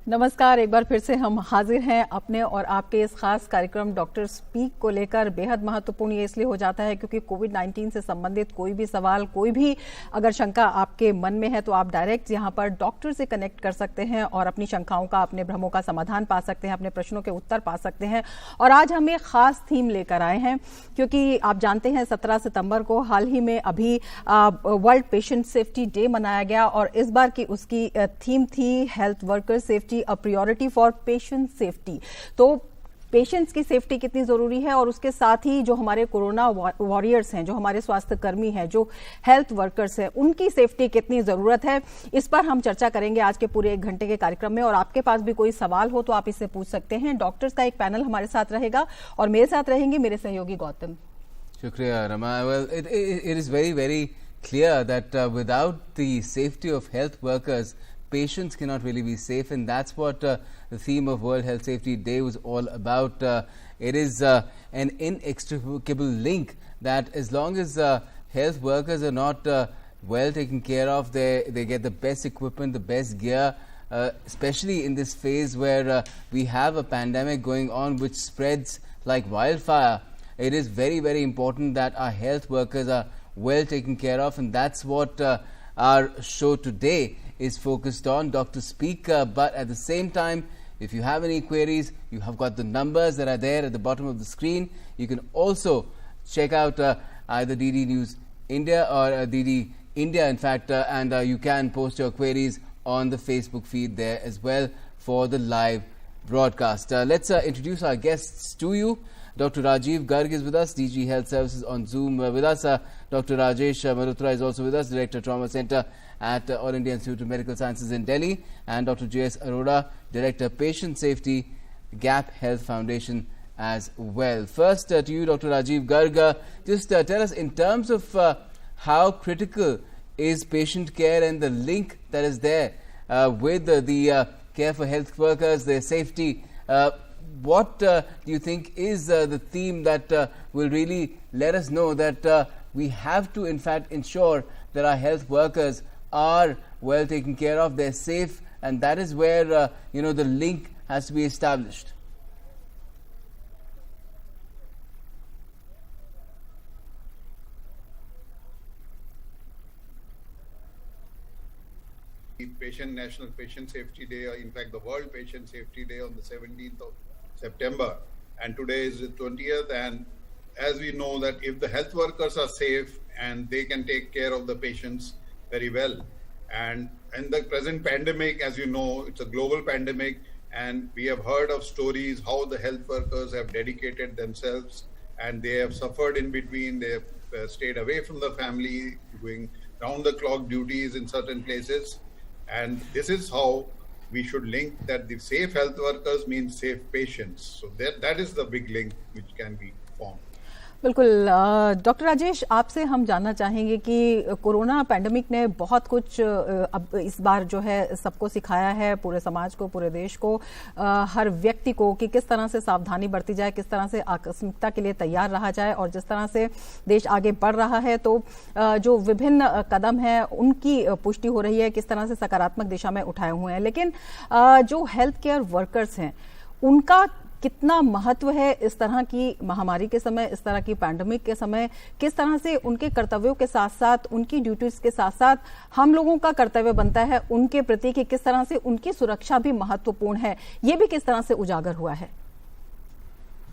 नमस्कार, एक बार फिर से हम हाजिर हैं अपने और आपके इस खास कार्यक्रम डॉक्टर स्पीक को लेकर। बेहद महत्वपूर्ण ये इसलिए हो जाता है क्योंकि कोविड-19 से संबंधित कोई भी सवाल, कोई भी अगर शंका आपके मन में है तो आप डायरेक्ट यहाँ पर डॉक्टर से कनेक्ट कर सकते हैं और अपनी शंकाओं का, अपने भ्रमों का समाधान पा सकते हैं, अपने प्रश्नों के उत्तर पा सकते हैं। और आज हम एक खास थीम लेकर आए हैं क्योंकि आप जानते हैं 17 सितंबर को हाल ही में अभी वर्ल्ड पेशेंट सेफ्टी डे मनाया गया और इस बार की उसकी थीम थी health worker safety, a priority for patient safety. तो पेशेंट्स की सेफ्टी कितनी जरूरी है और उसके साथ ही जो हमारे कोरोना वॉरियर्स हैं, जो हमारे स्वास्थ्य कर्मी हैं, जो हेल्थ वर्कर्स हैं, उनकी सेफ्टी कितनी जरूरत है, इस पर हम चर्चा करेंगे आज के पूरे 1 घंटे के कार्यक्रम में। और आपके पास भी कोई सवाल हो तो आप इससे पूछ सकते हैं। डॉक्टर्स का एक पैनल हमारे साथ रहेगा और मेरे साथ रहेंगे मेरे सहयोगी गौतम। शुक्रिया Rama. Well, it is very, very clear that without the safety of health workers, patients cannot really be safe, and that's what the theme of World Health Safety Day was all about. It is an inextricable link that as long as health workers are not well taken care of, they get the best equipment, the best gear, especially in this phase where we have a pandemic going on which spreads like wildfire. It is very, very important that our health workers are well taken care of, and that's what our show today is focused on, Dr. Speak. But at the same time, if you have any queries, you have got the numbers that are there at the bottom of the screen. You can also check out either DD News India or DD India, in fact, and you can post your queries on the Facebook feed there as well for the live broadcast. Let's introduce our guests to you. Dr. Rajiv Garg is with us, DG Health Services on Zoom with us. Dr. Rajesh Malhotra is also with us, Director Trauma Center at All India Institute of Medical Sciences in Delhi, and Dr. J.S. Arora, Director Patient Safety, Gap Health Foundation as well. First to you, Dr. Rajiv Garg, just tell us in terms of how critical is patient care and the link that is there with the care for health workers, their safety. What do you think is the theme that will really let us know that we have to in fact ensure that our health workers are well taken care of, they're safe, and that is where the link has to be established? National Patient Safety Day, or in fact the World Patient Safety Day on the 17th of September, and today is the 20th. And as we know that if the health workers are safe and they can take care of the patients very well, and in the present pandemic, as you know, it's a global pandemic, and we have heard of stories how the health workers have dedicated themselves and they have suffered in between. They have stayed away from the family, doing round the clock duties in certain places. And this is how we should link that the safe health workers means safe patients. So that is the big link which can be formed. बिल्कुल। Doctor Rajesh, आपसे हम जानना चाहेंगे कि corona pandemic ने बहुत कुछ अब इस बार जो है सबको सिखाया है, पूरे समाज को, पूरे देश को, हर व्यक्ति को, कि किस तरह से सावधानी बरती जाए, किस तरह से आकस्मिकता के लिए तैयार रहा जाए। और जिस तरह से देश आगे बढ़ रहा है तो जो विभिन्न कदम हैं उनकी पुष्टि हो रही है, किस तरह से सकारात्मक दिशा में उठाए हुए हैं। लेकिन जो हेल्थ केयर वर्कर्स हैं उनका कितना महत्व है इस तरह की महामारी के समय, इस तरह की पैंडेमिक के समय? किस तरह से उनके कर्तव्यों के साथ साथ, उनकी ड्यूटीज के साथ साथ हम लोगों का कर्तव्य बनता है उनके प्रति कि किस तरह से उनकी सुरक्षा भी महत्वपूर्ण है, ये भी किस तरह से उजागर हुआ है?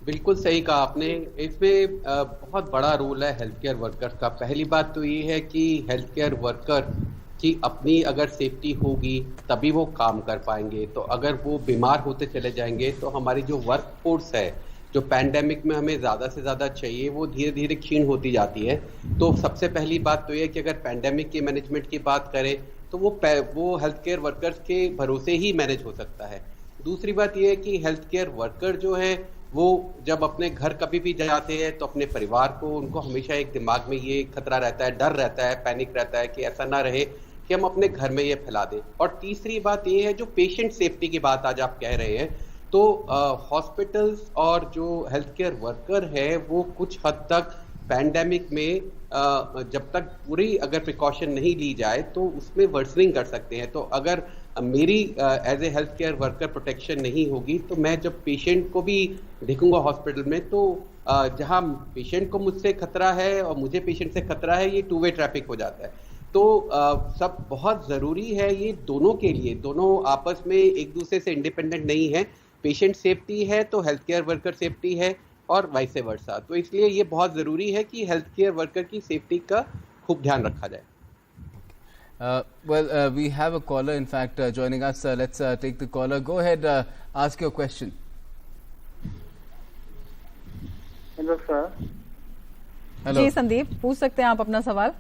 बिल्कुल सही कहा आपने। इसमें बहुत बड़ा रोल है हेल्थ केयर वर्कर्स का। पहली बात तो ये है कि हेल्थ केयर वर्कर कि अपनी अगर सेफ्टी होगी तभी वो काम कर पाएंगे। तो अगर वो बीमार होते चले जाएंगे तो हमारी जो वर्क फोर्स है, जो पैंडेमिक में हमें ज़्यादा से ज़्यादा चाहिए, वो धीरे धीरे क्षीण होती जाती है। तो सबसे पहली बात तो ये कि अगर पैंडेमिक के मैनेजमेंट की बात करें तो वो हेल्थ केयर वर्कर्स के भरोसे ही मैनेज हो सकता है। दूसरी बात ये है कि हेल्थ केयर वर्कर जो है वो जब अपने घर कभी भी जाते हैं तो अपने परिवार को, उनको हमेशा एक दिमाग में ये खतरा रहता है, डर रहता है, पैनिक रहता है कि ऐसा ना रहे कि हम अपने घर में ये फैला दें। और तीसरी बात ये है जो पेशेंट सेफ्टी की बात आज आप कह रहे हैं, तो हॉस्पिटल्स और जो हेल्थ केयर वर्कर है वो कुछ हद तक पैंडेमिक में जब तक पूरी अगर प्रिकॉशन नहीं ली जाए तो उसमें वर्सनिंग कर सकते हैं। तो अगर मेरी as a health care worker protection नहीं होगी तो मैं जब पेशेंट को भी देखूंगा हॉस्पिटल में तो जहां पेशेंट को मुझसे खतरा है और मुझे पेशेंट से खतरा है, ये 2 वे ट्रैफिक हो जाता है। तो सब बहुत ज़रूरी है ये दोनों के लिए, दोनों आपस में एक दूसरे से इंडिपेंडेंट नहीं है। पेशेंट सेफ्टी है तो हेल्थ केयर वर्कर सेफ्टी है और वाइस वर्सा। तो इसलिए ये बहुत ज़रूरी है कि हेल्थ केयर वर्कर की सेफ्टी का खूब ध्यान रखा जाए। We have a caller, in fact, joining us. Let's take the caller. Go ahead, ask your question. Hello, sir. Hello. जी संदीप, पूछ सकते हैं आप अपना सवाल।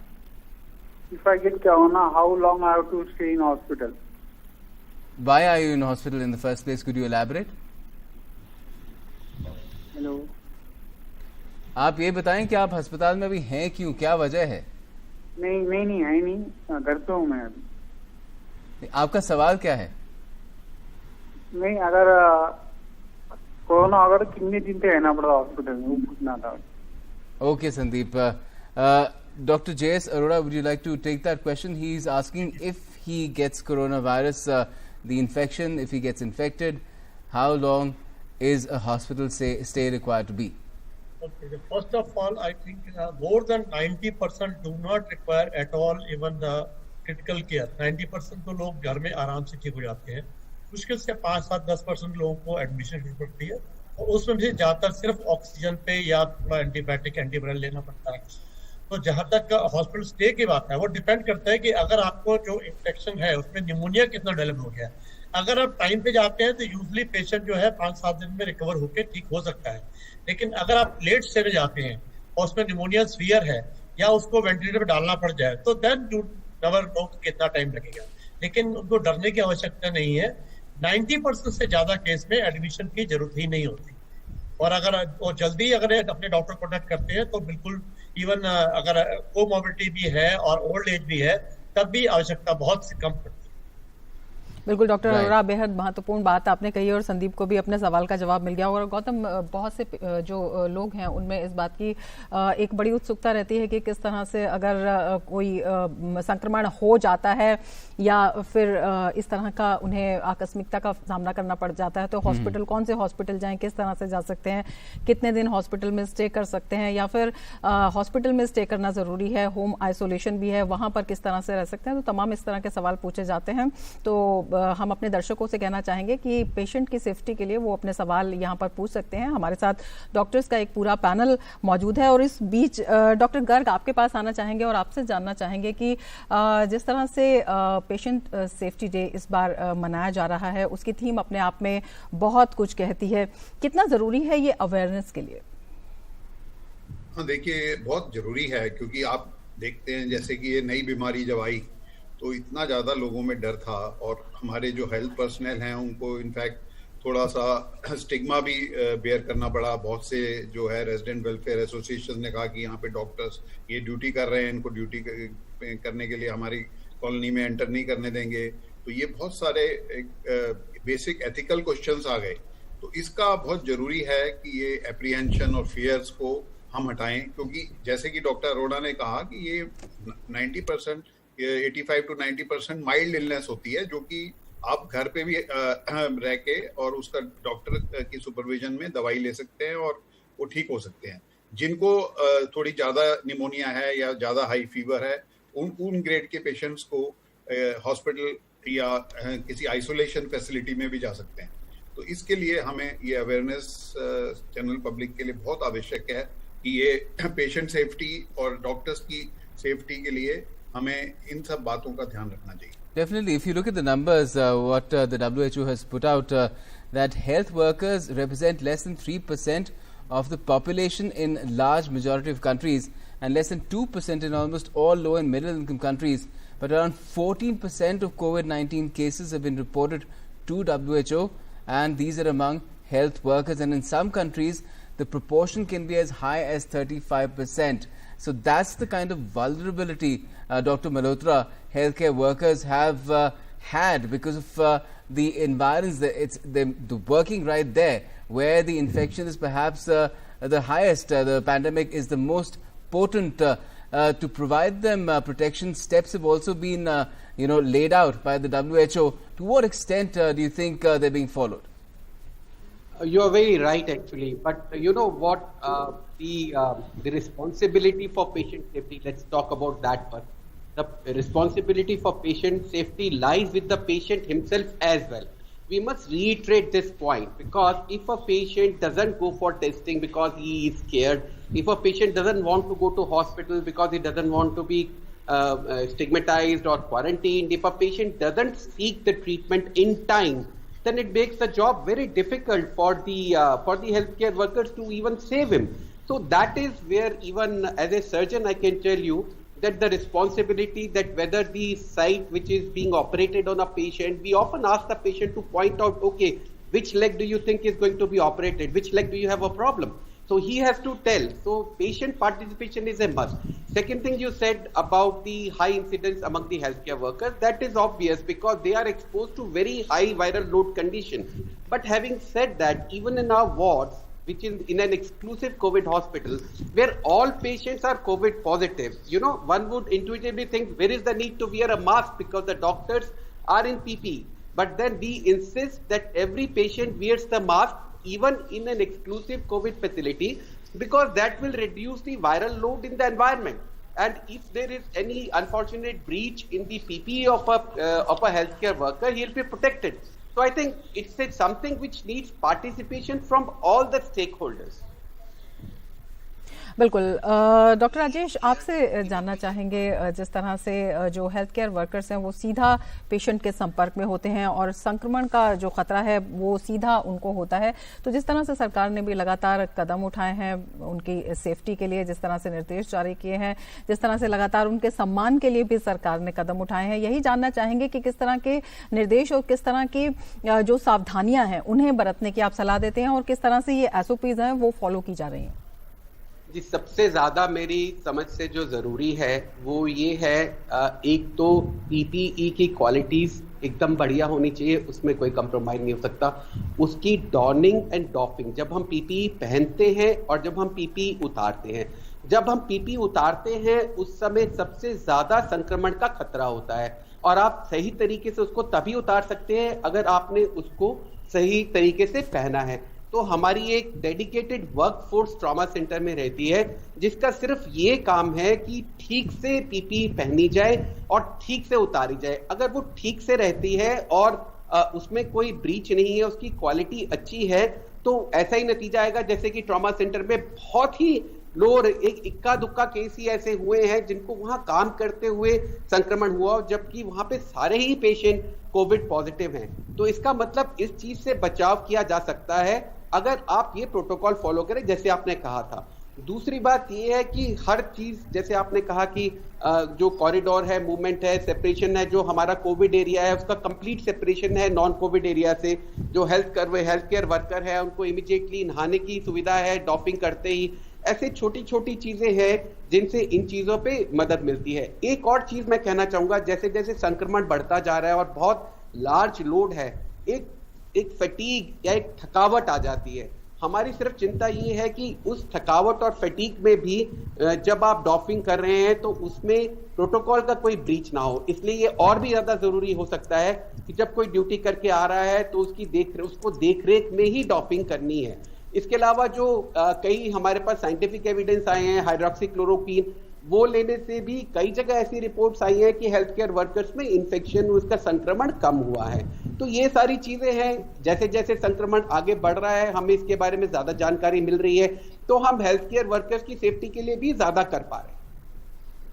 If I get corona, how long I have to stay in hospital? Why are you in hospital in the first place? Could you elaborate? Hello. आप ये बताएं कि आप अस्पताल में अभी हैं क्यों, क्या वजह है? नहीं है नहीं, घर पे हूँ मैं अभी। आपका सवाल क्या है? नहीं, अगर कोरोना अगर कितने दिन तक रहना पड़ता हॉस्पिटल में, वो पूछना था। Okay, Sandeep. Dr. J.S. Arora, would you like to take that question? He's asking if he gets coronavirus, the infection, if he gets infected, how long is a hospital stay required to be? Okay. First of all, I think more than 90% do not require at all even the critical care. 90% तो लोग घर में आराम से ठीक हो जाते हैं। मुश्किल से 5-7-10% लोगों को एडमिशन की पड़ती है और उसमें भी ज्यादातर सिर्फ ऑक्सीजन पे या थोड़ा एंटीबायोटिक एंटीवायरल लेना पड़ता है। तो जहां तक हॉस्पिटल स्टे की बात है वो डिपेंड करता है कि अगर आपको जो इन्फेक्शन है उसमें निमोनिया कितना डेवलप हो गया है। अगर आप टाइम पे जाते हैं तो यूजली पेशेंट जो है 5-7 दिन में रिकवर होकर ठीक हो सकता है। लेकिन अगर आप लेट स्टे में जाते हैं और उसमें निमोनिया सीवियर है या उसको वेंटिलेटर पे डालना पड़ जाए तो देन यू नेवर नो कितना टाइम लगेगा। लेकिन उनको डरने की आवश्यकता नहीं है। 90% से ज्यादा केस में एडमिशन की जरूरत ही नहीं होती और अगर वो जल्दी अगर अपने डॉक्टर कॉन्टेक्ट करते हैं तो बिल्कुल इवन अगर कोमोबिलिटी भी है और ओल्ड एज भी है तब भी आवश्यकता बहुत सी कम पड़ती है। बिल्कुल डॉक्टर अरोड़ा, बेहद महत्वपूर्ण बात आपने कही और संदीप को भी अपने सवाल का जवाब मिल गया। और गौतम, बहुत से जो लोग हैं उनमें इस बात की एक बड़ी उत्सुकता रहती है कि किस तरह से अगर कोई संक्रमण हो जाता है या फिर इस तरह का उन्हें आकस्मिकता का सामना करना पड़ जाता है तो हॉस्पिटल, कौन से हॉस्पिटल जाएं, किस तरह से जा सकते हैं, कितने दिन हॉस्पिटल में स्टे कर सकते हैं या फिर हॉस्पिटल में स्टे करना जरूरी है, होम आइसोलेशन भी है, वहां पर किस तरह से रह सकते हैं। तो तमाम इस तरह के सवाल पूछे जाते हैं। तो हम अपने दर्शकों से कहना चाहेंगे कि पेशेंट की सेफ्टी के लिए वो अपने सवाल यहाँ पर पूछ सकते हैं। हमारे साथ डॉक्टर्स का एक पूरा पैनल मौजूद है और इस बीच डॉक्टर गर्ग आपके पास आना चाहेंगे और आपसे जानना चाहेंगे कि जिस तरह से पेशेंट सेफ्टी डे इस बार मनाया जा रहा है उसकी थीम अपने आप में बहुत कुछ कहती है, कितना जरूरी है ये अवेयरनेस के लिए? हाँ, देखिए बहुत जरूरी है क्योंकि आप देखते हैं जैसे कि ये नई बीमारी जब आई तो इतना ज़्यादा लोगों में डर था और हमारे जो हेल्थ पर्सनल हैं उनको इनफैक्ट थोड़ा सा स्टिग्मा भी बेयर करना पड़ा। बहुत से जो है रेजिडेंट वेलफेयर एसोसिएशन ने कहा कि यहाँ पे डॉक्टर्स ये ड्यूटी कर रहे हैं, इनको ड्यूटी करने के लिए हमारी कॉलोनी में एंटर नहीं करने देंगे। तो ये बहुत सारे बेसिक एथिकल क्वेश्चंस आ गए। तो इसका बहुत जरूरी है कि ये एप्रीहेंशन और फियर्स को हम हटाएं क्योंकि जैसे कि डॉक्टर अरोड़ा ने कहा कि ये 90% 85 to 90% माइल्ड इलनेस होती है जो कि आप घर पे भी रह के और उसका डॉक्टर की सुपरविजन में दवाई ले सकते हैं और वो ठीक हो सकते हैं। जिनको थोड़ी ज़्यादा निमोनिया है या ज़्यादा हाई फीवर है उन ग्रेड के पेशेंट्स को हॉस्पिटल या किसी आइसोलेशन फैसिलिटी में भी जा सकते हैं। तो इसके लिए हमें ये अवेयरनेस जनरल पब्लिक के लिए बहुत आवश्यक है कि ये पेशेंट सेफ्टी और डॉक्टर्स की सेफ्टी के लिए हमें इन सब बातों का ध्यान रखना चाहिए। Definitely, if you look at the numbers, what the WHO has put out, that health workers represent less than 3% of the population in large majority of countries and less than 2% in almost all low and middle income countries. But around 14% of COVID-19 cases have been reported to WHO, and these are among health workers. And in some countries, the proportion can be as high as 35%. So that's the kind of vulnerability, Dr. Malhotra, healthcare workers have had because of the environs. The working right there where the infection is perhaps the highest. The pandemic is the most potent to provide them protection. Steps have also been, laid out by the WHO. To what extent do you think they're being followed? You are very right, actually. But you know what? The responsibility for patient safety. Let's talk about that first. The responsibility for patient safety lies with the patient himself as well. We must reiterate this point, because if a patient doesn't go for testing because he is scared, if a patient doesn't want to go to hospital because he doesn't want to be stigmatized or quarantined, if a patient doesn't seek the treatment in time, then it makes the job very difficult for the healthcare workers to even save him. So that is where, even as a surgeon, I can tell you that the responsibility, that whether the site which is being operated on a patient, we often ask the patient to point out, okay, which leg do you think is going to be operated? Which leg do you have a problem? So he has to tell. So patient participation is a must. Second thing you said about the high incidence among the healthcare workers, that is obvious because they are exposed to very high viral load condition. But having said that, even in our wards, which is in an exclusive COVID hospital, where all patients are COVID positive, one would intuitively think, where is the need to wear a mask because the doctors are in PPE? But then we insist that every patient wears the mask, even in an exclusive COVID facility, because that will reduce the viral load in the environment. And if there is any unfortunate breach in the PPE of a healthcare worker, he'll be protected. So I think it's something which needs participation from all the stakeholders. बिल्कुल। Doctor Rajesh, आपसे जानना चाहेंगे, जिस तरह से जो health care workers हैं वो सीधा पेशेंट के संपर्क में होते हैं और संक्रमण का जो खतरा है वो सीधा उनको होता है, तो जिस तरह से सरकार ने भी लगातार कदम उठाए हैं उनकी सेफ्टी के लिए, जिस तरह से निर्देश जारी किए हैं, जिस तरह से लगातार उनके सम्मान के लिए भी सरकार ने कदम उठाए हैं, यही जानना चाहेंगे कि किस तरह के निर्देश और किस तरह की जो सावधानियां हैं उन्हें बरतने की आप सलाह देते हैं और किस तरह से ये SOPs हैं वो फॉलो की जा रही हैं। जी, सबसे ज्यादा मेरी समझ से जो जरूरी है वो ये है, एक तो PPE की क्वालिटीज एकदम बढ़िया होनी चाहिए, उसमें कोई कंप्रोमाइज नहीं हो सकता। उसकी डॉनिंग एंड डॉफिंग, जब हम PPE पहनते हैं और जब हम PPE उतारते हैं, जब हम PPE उतारते हैं उस समय सबसे ज्यादा संक्रमण का खतरा होता है, और आप सही तरीके से उसको तभी उतार सकते हैं अगर आपने उसको सही तरीके से पहना है। तो हमारी एक डेडिकेटेड वर्कफोर्स ट्रॉमा सेंटर में रहती है, जिसका सिर्फ ये काम है कि ठीक से PPE पहनी जाए और ठीक से उतारी जाए। अगर वो ठीक से रहती है और उसमें कोई ब्रीच नहीं है, उसकी क्वालिटी अच्छी है, तो ऐसा ही नतीजा आएगा जैसे कि ट्रॉमा सेंटर में बहुत ही लोग, एक इक्का दुक्का केस ही ऐसे हुए हैं जिनको वहां काम करते हुए संक्रमण हुआ, जबकि वहां पे सारे ही पेशेंट कोविड पॉजिटिव हैं। तो इसका मतलब इस चीज से बचाव किया जा सकता है अगर आप ये प्रोटोकॉल फॉलो करें, जैसे आपने कहा था। दूसरी बात ये है कि हर चीज, जैसे आपने कहा कि जो कॉरिडोर है, मूवमेंट है, सेपरेशन है, जो हमारा कोविड एरिया है उसका कंप्लीट सेपरेशन है नॉन कोविड एरिया से। जो हेल्थ केयर वर्कर है उनको इमीडिएटली नहाने की सुविधा है डॉपिंग करते ही। ऐसे छोटी छोटी चीजें हैं जिनसे इन चीजों पे मदद मिलती है। एक और चीज मैं कहना चाहूंगा, जैसे जैसे संक्रमण बढ़ता जा रहा है और बहुत लार्ज लोड है, एक फटीग या एक थकावट आ जाती है। हमारी सिर्फ चिंता ये है कि उस थकावट और फटीग में भी जब आप डॉफिंग कर रहे हैं तो उसमें प्रोटोकॉल का कोई ब्रीच ना हो। इसलिए ये और भी ज्यादा जरूरी हो सकता है कि जब कोई ड्यूटी करके आ रहा है तो उसको देखरेख में ही डॉपिंग करनी है। इसके अलावा जो कई हमारे पास साइंटिफिक एविडेंस आए हैं, हाइड्रोक्सीक्लोरोक्वीन, वो लेने से भी कई जगह ऐसी रिपोर्ट्स आई हैं कि हेल्थ केयर वर्कर्स में इन्फेक्शन, उसका संक्रमण कम हुआ है। तो ये सारी चीजें हैं, जैसे जैसे संक्रमण आगे बढ़ रहा है हमें इसके बारे में ज्यादा जानकारी मिल रही है, तो हम हेल्थ केयर वर्कर्स की सेफ्टी के लिए भी ज्यादा कर पा रहे हैं।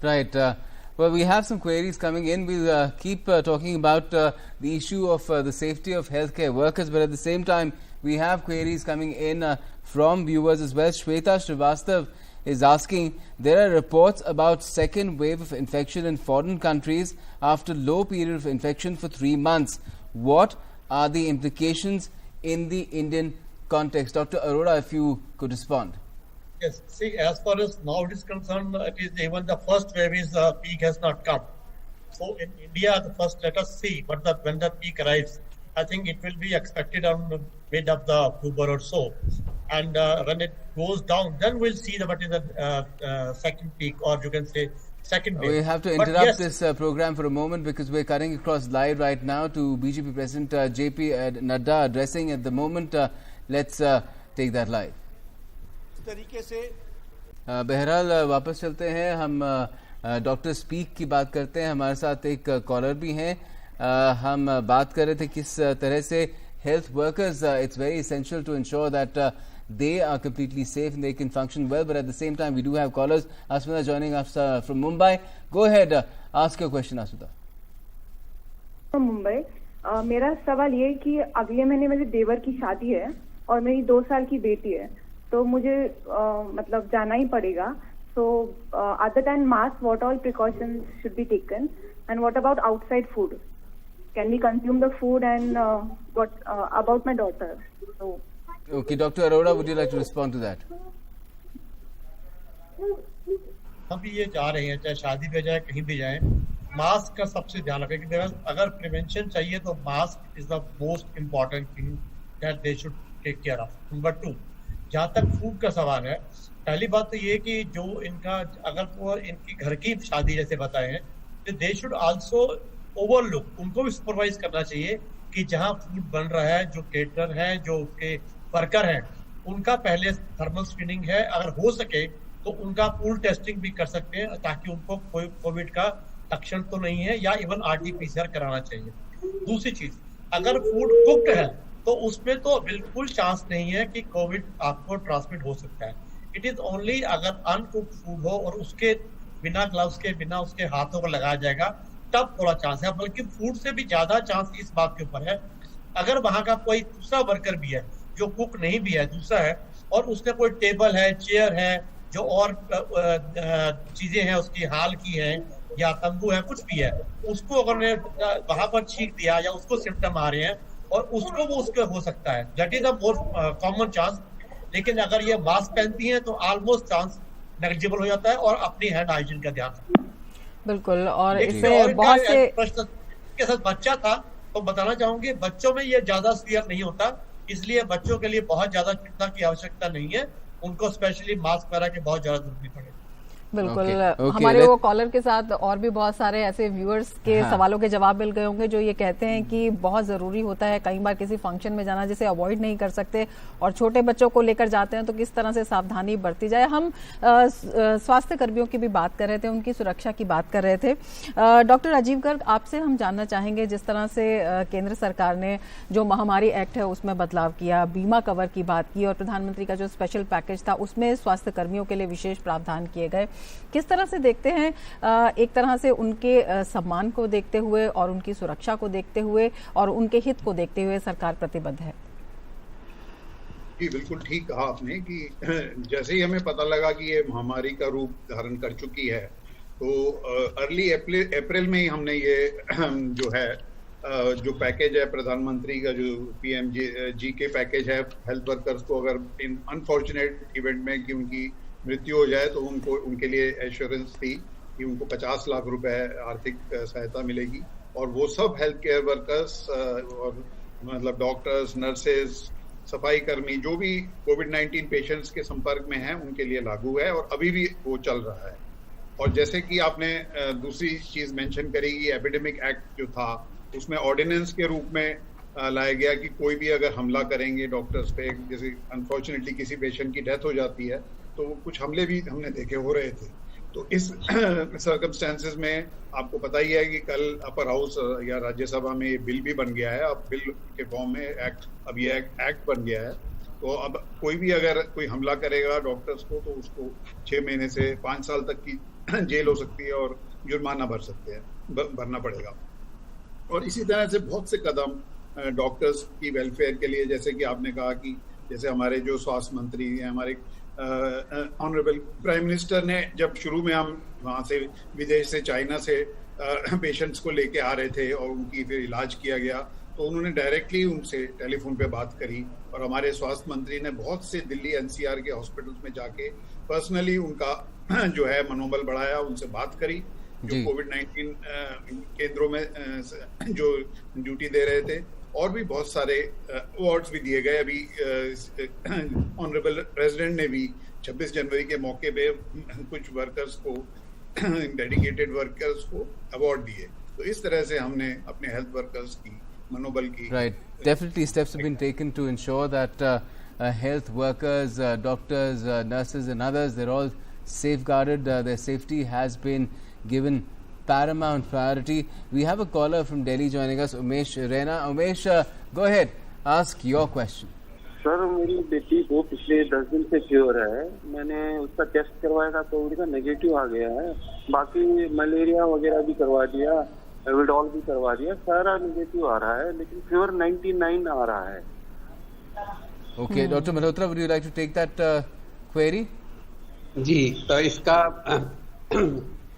Right. Well, we have some queries coming in. We'll keep talking about the issue of the safety of healthcare workers, but at the same time, we have queries coming in from viewers as well. Shweta Srivastav is asking, there are reports about second wave of infection in foreign countries after low period of infection for 3 months. What are the implications in the Indian context? Dr. Arora, if you could respond. Yes, see, as far as now it is concerned, it is even the first wave is peak has not come. So in India, the first, let us see when the peak arrives. I think it will be expected on the mid of the October or so. And when it goes down, then we'll see what is the second peak, or you can say second wave. We have to interrupt this program for a moment because we're cutting across live right now to BJP President JP Nadda addressing at the moment. Let's take that live. इस तरीके से बहरहाल वापस चलते हैं, हम doctor speak की बात करते हैं. हमारे साथ एक कॉलर भी हैं. हम बात कर रहे थे किस तरह से health workers, it's very essential to ensure that they are completely safe and they can function well, but at the same time we do have callers. Asmita joining us from Mumbai. Go ahead, ask your question, Asmita. Mumbai, मेरा सवाल ये है कि अगले महीने मेरे देवर की शादी है और मेरी 2 साल की बेटी है, तो मुझे मतलब जाना ही पड़ेगा. So other than mask, what all precautions should be taken, and what about outside food? Can we consume the food, and what about my daughter? So. Okay, Dr. Arora, would you like to respond to that? हम भी ये चाह रहे हैं, चाहे शादी पे जाए कहीं भी जाए, मास्क का सबसे ध्यान रखें कि अगर प्रिवेंशन चाहिए तो mask is the most important thing that they should take care of. Number 2, जहाँ तक फूड का सवाल है, पहली बात तो ये कि जो इनका अगर वो इनकी घर की शादी जैसे बताए हैं, तो दे शुड आल्सो ओवरलुक, उनको भी सुपरवाइज करना चाहिए कि जहाँ फूड बन रहा है, जो केटरर है, जो उसके वर्कर हैं, उनका पहले थर्मल स्क्रीनिंग है, अगर हो सके तो उनका पूल टेस्टिंग भी कर सकते हैं ताकि उनको कोई कोविड का लक्षण तो नहीं है, या इवन RT-PCR कराना चाहिए. दूसरी चीज, अगर फूड कुक्ड है तो उसमें तो बिल्कुल चांस नहीं है कि कोविड आपको ट्रांसमिट हो सकता है. इट इज ओनली अगर अनकुक्ड फूड हो और उसके बिना ग्लव्स के, बिना उसके हाथों को लगाया जाएगा, तब थोड़ा चांस है. बल्कि फूड से भी ज्यादा चांस इस बात के ऊपर है, अगर वहां का कोई दूसरा वर्कर भी है जो कुक नहीं भी है, दूसरा है, और उसने कोई टेबल है, चेयर है, जो और चीजें हैं उसकी हाल की हैं, या तंबू है, कुछ भी है, उसको अगर ने वहां पर छींक दिया या उसको सिम्टम आ रहे हैं और उसको वो उसके हो सकता है, that is a more common chance. लेकिन अगर ये मास्क पहनती है तो ऑलमोस्ट चांस नेग्लिजिबल हो जाता है. और अपनी हैंड हाइजीन का ध्यान रखें. बिल्कुल. और इससे बहुत से प्रश्न के साथ बच्चा था तो बताना चाहूंगी, बच्चों में ये ज्यादा सीवियर नहीं होता, इसलिए बच्चों के लिए बहुत ज्यादा चिंता की आवश्यकता नहीं है. उनको स्पेशली मास्क वगैरह की बहुत ज्यादा जरूरत पड़े. बिल्कुल. हमारे वो कॉलर के साथ और भी बहुत सारे ऐसे व्यूअर्स के सवालों के जवाब मिल गए होंगे जो ये कहते हैं कि बहुत जरूरी होता है कई बार किसी फंक्शन में जाना जिसे अवॉइड नहीं कर सकते, और छोटे बच्चों को लेकर जाते हैं तो किस तरह से सावधानी बरती जाए. हम स्वास्थ्य कर्मियों की भी बात कर रहे थे, उनकी सुरक्षा की बात कर रहे थे. डॉक्टर राजीव गर्ग, आपसे हम जानना चाहेंगे, जिस तरह से केंद्र सरकार ने जो महामारी एक्ट है उसमें बदलाव किया, बीमा कवर की बात की, और प्रधानमंत्री का जो स्पेशल पैकेज था उसमें स्वास्थ्य कर्मियों के लिए विशेष प्रावधान किए गए, किस तरह से देखते हैं? एक तरह से उनके सम्मान को देखते हुए और उनकी सुरक्षा को देखते हुए और उनके हित को देखते हुए सरकार प्रतिबद्ध है. जी बिल्कुल ठीक कहा आपने कि जैसे ही हमें पता लगा कि ये महामारी का रूप धारण कर चुकी है, तो अर्ली अप्रैल में ही हमने ये जो है जो पैकेज है प्रधानमंत्री का, जो PMG के पैकेज है, हेल्थ वर्कर्स को अगर इन अनफॉर्चुनेट इवेंट में कि उनकी मृत्यु हो जाए तो उनको उनके लिए एश्योरेंस थी कि उनको 50 लाख रुपए आर्थिक सहायता मिलेगी. और वो सब हेल्थ केयर वर्कर्स और मतलब डॉक्टर्स, नर्सेज, सफाई कर्मी जो भी कोविड-19 पेशेंट्स के संपर्क में हैं उनके लिए लागू है और अभी भी वो चल रहा है. और जैसे कि आपने दूसरी चीज मेंशन करी, एपिडेमिक एक्ट जो था उसमें ऑर्डिनेंस के रूप में लाया गया कि कोई भी अगर हमला करेंगे डॉक्टर्स पे, जैसे अनफॉर्चुनेटली किसी पेशेंट की डेथ हो जाती है तो कुछ हमले भी हमने देखे हो रहे थे. तो इस सर्कमस्टेंसेस में आपको पता ही है कि कल अपर हाउस या राज्यसभा में ये बिल भी बन गया है. अब बिल के फॉर्म में अब ये एक्ट बन गया है. तो अब कोई भी अगर कोई हमला करेगा डॉक्टर्स को तो उसको 6 महीने से 5 साल तक की जेल हो सकती है और जुर्माना भरना पड़ेगा. और इसी तरह से बहुत से कदम डॉक्टर्स की वेलफेयर के लिए, जैसे कि आपने कहा कि जैसे हमारे जो स्वास्थ्य मंत्री हैं, हमारे ऑनरेबल प्राइम मिनिस्टर ने जब शुरू में हम वहाँ से विदेश से, चाइना से पेशेंट्स को लेके आ रहे थे और उनकी फिर इलाज किया गया, तो उन्होंने डायरेक्टली उनसे टेलीफोन पे बात करी. और हमारे स्वास्थ्य मंत्री ने बहुत से दिल्ली NCR के हॉस्पिटल्स में जाके पर्सनली उनका जो है मनोबल बढ़ाया, उनसे बात करी, जो कोविड-19 केंद्रों में जो ड्यूटी दे रहे थे. और भी बहुत सारे अवार्ड्स भी दिए गए। अभी ऑनरेबल प्रेसिडेंट ने भी 26 जनवरी के मौके पे कुछ वर्कर्स को, डेडिकेटेड वर्कर्स को अवार्ड दिए। तो इस तरह से हमने अपने हेल्थ वर्कर्स की मनोबल की definitely steps have been taken to ensure that health workers, doctors, nurses and others, they're all safeguarded. Their safety has been given paramount priority. We have a caller from Delhi joining us, Umesh Rena. Umesh, go ahead, ask your question. Sir, मेरी बेटी को पिछले 10 दिन से fever है। मैंने उसका test करवाया था, कोविड का नेगेटिव आ गया है। बाकी मलेरिया वगैरह भी करवा दिया, एविडॉल भी करवा दिया, सारा नेगेटिव आ रहा है, लेकिन फीवर 99 आ रहा है। Okay, Dr. Malhotra, would you like to take that query? जी, तो इसका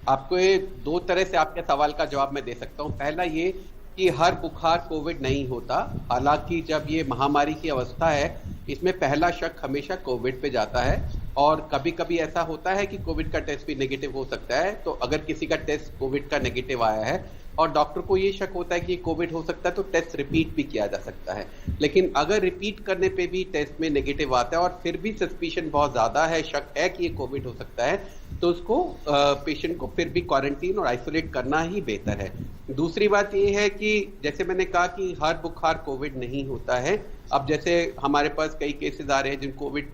आपको ये दो तरह से आपके सवाल का जवाब मैं दे सकता हूँ। पहला ये कि हर बुखार कोविड नहीं होता, हालांकि जब ये महामारी की अवस्था है इसमें पहला शक हमेशा कोविड पे जाता है, और कभी कभी ऐसा होता है कि कोविड का टेस्ट भी नेगेटिव हो सकता है। तो अगर किसी का टेस्ट कोविड का नेगेटिव आया है और डॉक्टर को ये शक होता है कि कोविड हो सकता है, तो टेस्ट रिपीट भी किया जा सकता है। लेकिन अगर रिपीट करने पे भी टेस्ट में नेगेटिव आता है और फिर भी सस्पिशन बहुत ज्यादा है, शक है कि ये कोविड हो सकता है, तो उसको पेशेंट को फिर भी क्वारंटीन और आइसोलेट करना ही बेहतर है। दूसरी बात ये है कि जैसे मैंने कहा कि हर बुखार कोविड नहीं होता है। अब जैसे हमारे पास कई केसेस आ रहे हैं जिन कोविड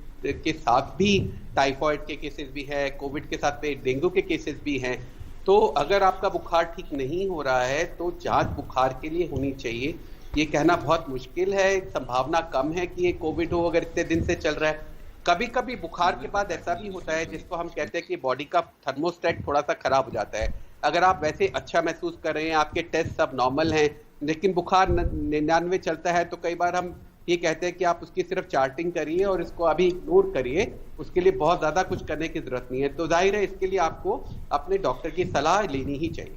के साथ भी टाइफाइड के केसेस भी है, कोविड के साथ में डेंगू के केसेस भी हैं। तो अगर आपका बुखार ठीक नहीं हो रहा है तो जांच बुखार के लिए होनी चाहिए। ये कहना बहुत मुश्किल है, संभावना कम है कि ये कोविड हो अगर इतने दिन से चल रहा है। कभी कभी बुखार के बाद ऐसा भी होता है जिसको हम कहते हैं कि बॉडी का थर्मोस्टेट थोड़ा सा खराब हो जाता है। अगर आप वैसे अच्छा महसूस कर रहे हैं, आपके टेस्ट सब नॉर्मल हैं, लेकिन बुखार 99 चलता है, तो कई बार हम ये कहते हैं कि आप उसकी सिर्फ चार्टिंग करिए और इसको अभी इग्नोर करिए, उसके लिए बहुत ज्यादा कुछ करने की जरूरत नहीं है। तो जाहिर है इसके लिए आपको अपने डॉक्टर की सलाह लेनी ही चाहिए।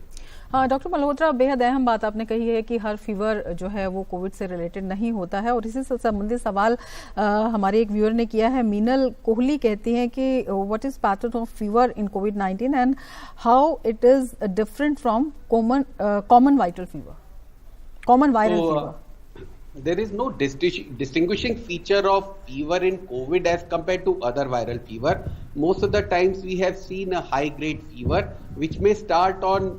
हाँ डॉक्टर मल्होत्रा, बेहद अहम बात आपने कही है कि हर फीवर जो है वो कोविड से रिलेटेड नहीं होता है, और इसी से संबंधित सवाल हमारे एक व्यूअर ने किया है। मीनल कोहली कहती हैं कि what is pattern of fever in covid and how it is different from common viral fever. There is no distinguishing feature of fever in COVID as compared to other viral fever. Most of the times we have seen a high grade fever which may start on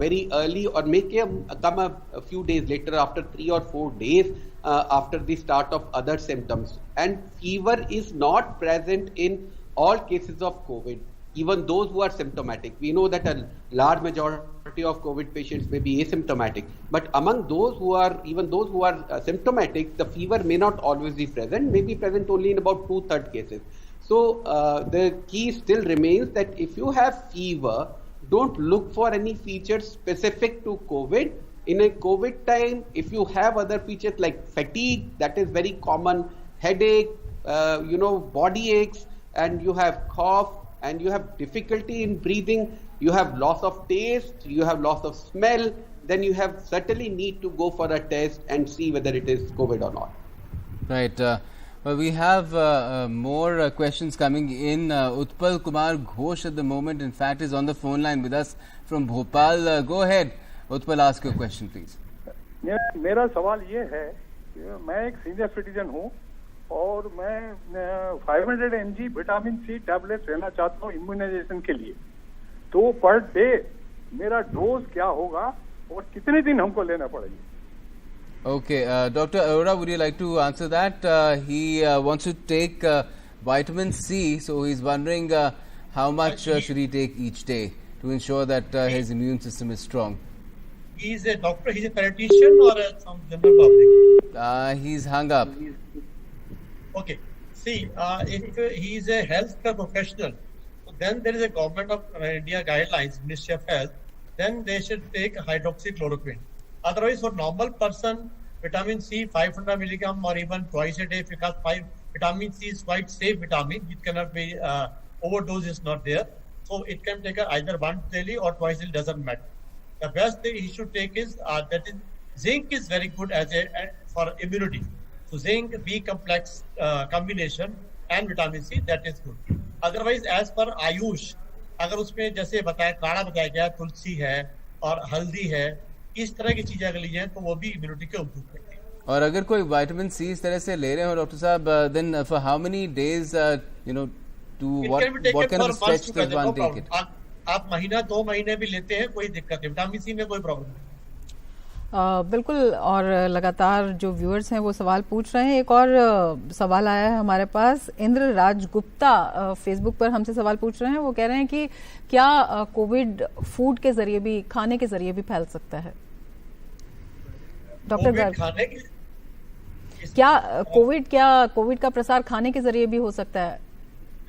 very early or may come a few days later, after 3 or 4 days after the start of other symptoms. And fever is not present in all cases of COVID, even those who are symptomatic. We know that a large majority of COVID patients may be asymptomatic, but among those who are symptomatic, the fever may not always be present, may be present only in about 2/3 cases. So the key still remains that if you have fever, don't look for any features specific to COVID. In a COVID time, if you have other features like fatigue, that is very common, headache, body aches, and you have cough, and you have difficulty in breathing, you have loss of taste, you have loss of smell, then you have certainly need to go for a test and see whether it is COVID or not. Right. Well, we have more questions coming in. Utpal Kumar Ghosh at the moment, in fact, is on the phone line with us from Bhopal. Go ahead, Utpal, ask your question, please. मेरा सवाल ये है कि मैं एक senior citizen हूँ और मैं 500 mg विटामिन सी टैबलेट लेना चाहता हूँ इम्यूनाइजेशन के लिए। तो पर डे मेरा डोज क्या होगा और कितने दिन हमको लेना पड़ेगा? Okay, Dr. Arora, would you like to answer that? He wants to take vitamin C, so he's wondering how much should he take each day to ensure that his immune system is strong. He's a doctor, he's a politician or some general public? He's hung up. Okay. See, if he is a healthcare professional, then there is a government of India guidelines, Ministry of Health, then they should take hydroxychloroquine. Otherwise, for normal person, vitamin C 500 milligram or even twice a day, because vitamin C is quite safe vitamin. It cannot be overdose is not there. So it can take either once daily or twice daily, doesn't matter. The best thing he should take is zinc is very good for immunity. So zinc B complex combination and vitamin C, that is good. Otherwise, as per Ayush, अगर उसमें जैसे बताया काढ़ा बताया गया, तुलसी है और हल्दी है, इस तरह की चीजें अगर ली जाए तो वो भी इम्यूनिटी को इम्प्रूव करती है। और अगर कोई विटामिन सी इस तरह से ले रहे हो डॉक्टर साहब, then for how many days to what kind of stretch does one take it? आप महीना 2 महीने भी लेते हैं, कोई दिक्कत नहीं, विटामिन सी में कोई प्रॉब्लम नहीं। बिल्कुल, और लगातार जो व्यूअर्स हैं वो सवाल पूछ रहे हैं। एक और सवाल आया है हमारे पास, इंद्र राज गुप्ता फेसबुक पर हमसे सवाल पूछ रहे हैं। वो कह रहे हैं कि क्या कोविड फूड के जरिए भी, खाने के जरिए भी फैल सकता है? डॉक्टर गर्ग, क्या कोविड का प्रसार खाने के जरिए भी हो सकता है?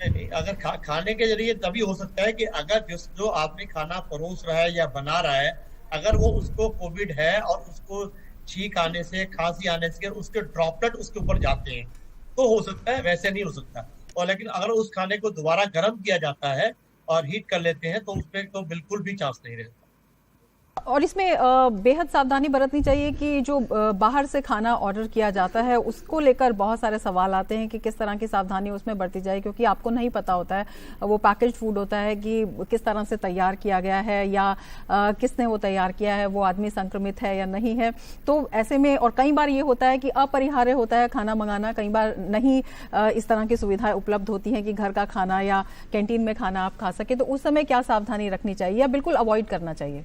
नहीं, अगर खाने के जरिए तभी हो सकता है कि अगर जो आपने खाना परोस रहा है या बना रहा है, अगर वो उसको कोविड है और उसको छींक आने से, खांसी आने से उसके ड्रॉपलेट उसके ऊपर जाते हैं तो हो सकता है, वैसे नहीं हो सकता। और लेकिन अगर उस खाने को दोबारा गर्म किया जाता है और हीट कर लेते हैं तो उसमें तो बिल्कुल भी चांस नहीं रहता। और इसमें बेहद सावधानी बरतनी चाहिए कि जो बाहर से खाना ऑर्डर किया जाता है उसको लेकर बहुत सारे सवाल आते हैं कि किस तरह की सावधानी उसमें बरती जाए, क्योंकि आपको नहीं पता होता है वो पैकेज्ड फूड होता है कि किस तरह से तैयार किया गया है या किसने वो तैयार किया है, वो आदमी संक्रमित है या नहीं है। तो ऐसे में, और कई बार ये होता है कि अपरिहार्य होता है खाना मंगाना, कई बार नहीं इस तरह की सुविधाएं उपलब्ध होती हैं कि घर का खाना या कैंटीन में खाना आप खा सके, तो उस समय क्या सावधानी रखनी चाहिए या बिल्कुल अवॉइड करना चाहिए?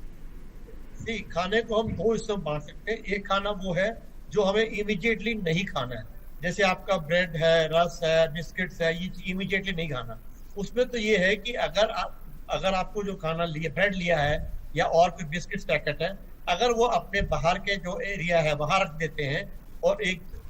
जी, खाने को हम 2 हिस्सों में बांट सकते हैं। एक खाना वो है जो हमें इमीडिएटली नहीं खाना है, जैसे आपका ब्रेड है, रस है, बिस्किट्स है, ये इमीडिएटली नहीं खाना। उसमें तो ये है कि अगर आपको जो खाना ब्रेड लिया है या और कोई बिस्किट्स पैकेट है, अगर वो अपने बाहर के जो एरिया है वहां रख देते हैं और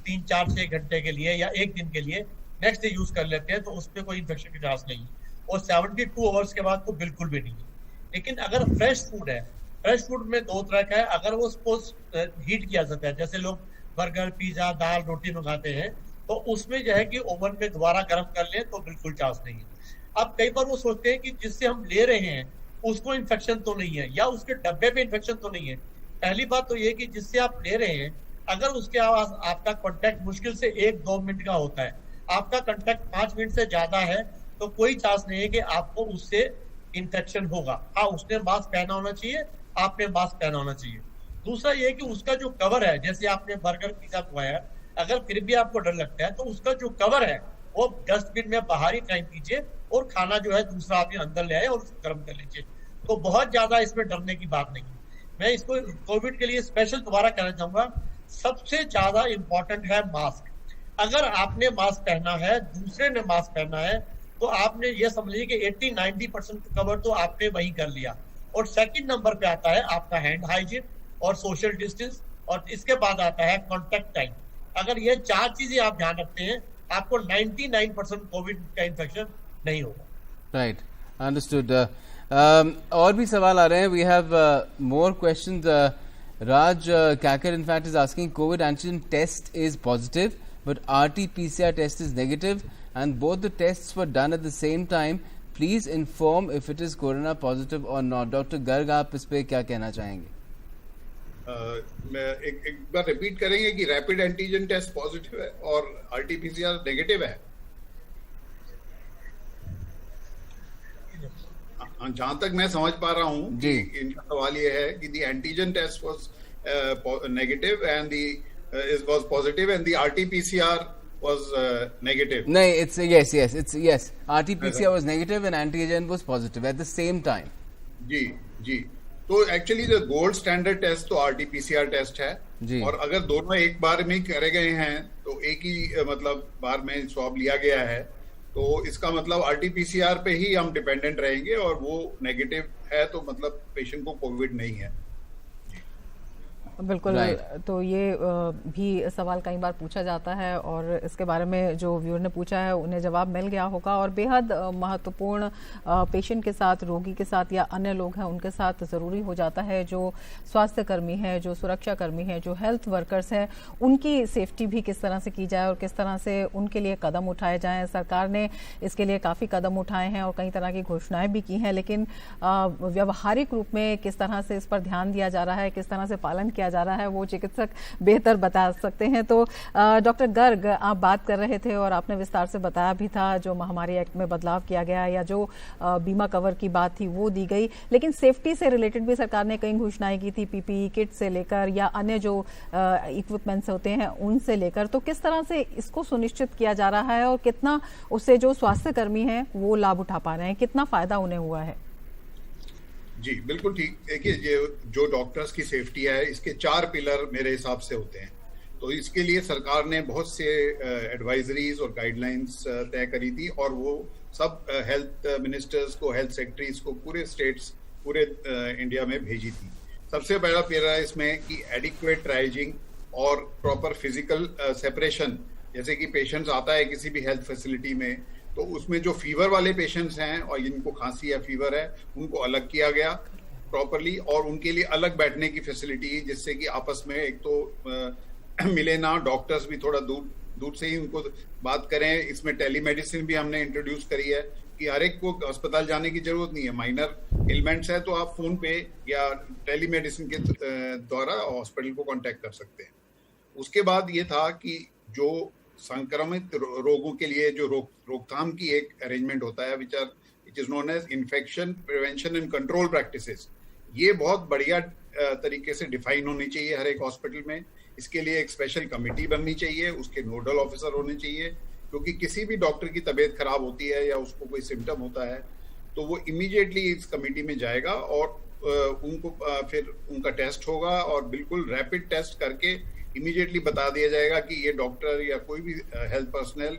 3-4-6 घंटे के लिए या 1 दिन के लिए नेक्स्ट डे यूज कर लेते हैं तो उसमें कोई इन्फेक्शन की चांस नहीं है, और 72 आवर्स के बाद तो बिल्कुल भी नहीं है। लेकिन अगर फ्रेश फूड है, फ्रेश फूड में 2 तरह का है। अगर वो सपोज हीट किया जाता है, जैसे लोग बर्गर, पिज्जा, दाल, रोटी मंगाते हैं, तो उसमें जो है कि ओवन में दोबारा गर्म कर लें तो बिल्कुल चांस नहीं है। अब कई बार वो सोचते हैं कि जिससे हम ले रहे हैं उसको इन्फेक्शन तो नहीं है या उसके डब्बे पे इन्फेक्शन तो नहीं है। पहली बात तो ये कि जिससे आप ले रहे हैं, अगर उसके आवाज आपका कॉन्टेक्ट मुश्किल से 1-2 मिनट का होता है, आपका कॉन्टेक्ट 5 मिनट से ज्यादा है, तो कोई चांस नहीं है कि आपको उससे इन्फेक्शन होगा। हाँ, उसने मास्क पहना होना चाहिए, आपने मास्क पहना होना चाहिए। दूसरा ये कि उसका जो कवर है, जैसे आपने बर्गर, पिज्जा खुआया, अगर फिर भी आपको डर लगता है तो उसका जो कवर है वो डस्टबिन में बाहर ही फेंक दीजिए और खाना जो है दूसरा आदमी अंदर ले आए और उसको गर्म कर लीजिए। तो बहुत ज्यादा इसमें डरने की बात नहीं है। मैं इसको कोविड के लिए स्पेशल दोबारा कहना चाहूंगा, सबसे ज्यादा इंपॉर्टेंट है मास्क। अगर आपने मास्क पहना है, दूसरे ने मास्क पहना है, तो आपने ये समझ लीजिए कि 80-90% कवर तो आपने वही कर लिया। और सेकंड नंबर पे आता है आपका हैंड हाइजीन और सोशल डिस्टेंस, और इसके बाद आता है कॉन्टेक्ट टाइम। अगर ये 4 चीजें आप ध्यान रखते हैं, आपको 99% कोविड का इन्फेक्शन नहीं होगा। Right, understood. और भी सवाल आ रहे हैं। We have more questions. Raj Kakar in fact is asking, COVID antigen test is positive but RT-PCR test is negative and both the tests were done at the same time. Please inform if it is corona positive or not. Dr. Garg, आप इस पे क्या कहना चाहेंगे? मैं एक बार repeat करेंगे कि रैपिड एंटीजन टेस्ट पॉजिटिव है और RT-PCR नेगेटिव है। जहां तक मैं समझ पा रहा हूँ कि इनका सवाल ये है कि the antigen test was negative and the was positive and the RT-PCR was negative. No, it's yes. RT-PCR was negative and antigen was positive at the same time. जी. तो एक्चुअली जो गोल्ड स्टैंडर्ड टेस्ट तो RT-PCR test है जी। और अगर दोनों एक बार में करे गए हैं तो एक ही मतलब बार में स्वाब लिया गया है, तो इसका मतलब RT-PCR पे ही हम डिपेंडेंट रहेंगे और वो नेगेटिव है तो मतलब पेशेंट को कोविड नहीं है। बिल्कुल तो ये भी सवाल कई बार पूछा जाता है और इसके बारे में जो व्यूअर ने पूछा है उन्हें जवाब मिल गया होगा। और बेहद महत्वपूर्ण पेशेंट के साथ, रोगी के साथ या अन्य लोग हैं उनके साथ ज़रूरी हो जाता है जो स्वास्थ्य कर्मी हैं, जो सुरक्षा कर्मी हैं, जो हेल्थ वर्कर्स हैं, उनकी सेफ्टी भी किस तरह से की जाए और किस तरह से उनके लिए कदम उठाए जाएँ। सरकार ने इसके लिए काफ़ी कदम उठाए हैं और कई तरह की घोषणाएँ भी की हैं, लेकिन व्यावहारिक रूप में किस तरह से इस पर ध्यान दिया जा रहा है, किस तरह से पालन किया किया जा रहा है वो चिकित्सक बेहतर बता सकते हैं। तो डॉक्टर गर्ग, आप बात कर रहे थे और आपने विस्तार से बताया भी था जो महामारी एक्ट में बदलाव किया गया या जो बीमा कवर की बात थी वो दी गई, लेकिन सेफ्टी से रिलेटेड भी सरकार ने कई घोषणाएं की थी, पीपीई किट से लेकर या अन्य जो इक्विपमेंट्स होते हैं उनसे लेकर। तो किस तरह से इसको सुनिश्चित किया जा रहा है और कितना उससे जो स्वास्थ्य कर्मी हैं वो लाभ उठा पा रहे हैं, कितना फायदा उन्हें हुआ है? जी बिल्कुल ठीक। देखिए, जो डॉक्टर्स की सेफ्टी है इसके 4 पिलर मेरे हिसाब से होते हैं। तो इसके लिए सरकार ने बहुत से एडवाइजरीज और गाइडलाइंस तय करी थी और वो सब हेल्थ मिनिस्टर्स को, हेल्थ सेक्रेटरीज को पूरे स्टेट्स, पूरे इंडिया में भेजी थी। सबसे पहला पिलर है इसमें कि एडिक्वेट ट्राइजिंग और प्रॉपर फिजिकल सेपरेशन। जैसे कि पेशेंट्स आता है किसी भी हेल्थ फैसिलिटी में, तो उसमें जो फीवर वाले पेशेंट्स हैं और जिनको खांसी या फीवर है उनको अलग किया गया प्रॉपरली, और उनके लिए अलग बैठने की फैसिलिटी, जिससे कि आपस में एक तो मिले ना, डॉक्टर्स भी थोड़ा दूर से ही उनको बात करें। इसमें टेलीमेडिसिन भी हमने इंट्रोड्यूस करी है कि हर एक को अस्पताल जाने की जरूरत नहीं है। माइनर एलिमेंट्स है तो आप फोन पे या टेलीमेडिसिन के द्वारा हॉस्पिटल को कांटेक्ट कर सकते हैं। उसके बाद ये था कि जो संक्रमित रोगों के लिए जो रोकथाम की एक अरेंजमेंट होता है which is known as infection prevention and control practices, ये बहुत बढ़िया तरीके से डिफाइन होनी चाहिए हर एक हॉस्पिटल में। इसके लिए एक स्पेशल कमेटी बननी चाहिए, उसके नोडल ऑफिसर होने चाहिए, क्योंकि किसी भी डॉक्टर की तबीयत खराब होती है या उसको कोई सिम्टम होता है तो वो इमीडिएटली इस कमेटी में जाएगा और उनको फिर उनका टेस्ट होगा और बिल्कुल रैपिड टेस्ट करके इमीडिएटली बता दिया जाएगा कि ये डॉक्टर या कोई भी हेल्थ पर्सनल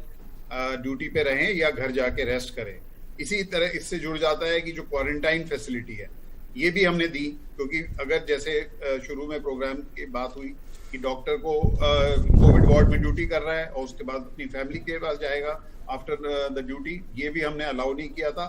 ड्यूटी पे रहें या घर जाके रेस्ट करें। इसी तरह इससे जुड़ जाता है कि जो क्वारंटाइन फैसिलिटी है ये भी हमने दी, क्योंकि अगर जैसे शुरू में प्रोग्राम की बात हुई कि डॉक्टर को कोविड वार्ड में ड्यूटी कर रहा है और उसके बाद अपनी फैमिली के पास जाएगा आफ्टर द ड्यूटी, ये भी हमने अलाउ नहीं किया था।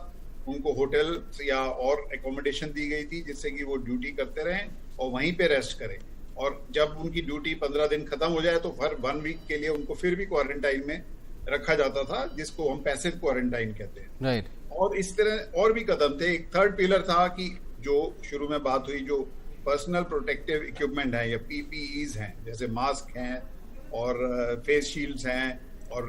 उनको होटल या और एकोमोडेशन दी गई थी जिससे कि वो ड्यूटी करते रहें और वहीं पे रेस्ट करें, और जब उनकी ड्यूटी 15 दिन खत्म हो जाए तो हर 1 वीक के लिए उनको फिर भी क्वारंटाइन में रखा जाता था, जिसको हम पैसिव क्वारंटाइन कहते हैं। राइट। और इस तरह और भी कदम थे। एक थर्ड पिलर था कि जो शुरू में बात हुई, जो पर्सनल प्रोटेक्टिव इक्विपमेंट है या पीपीईज हैं, जैसे मास्क हैं और फेस शील्ड्स हैं और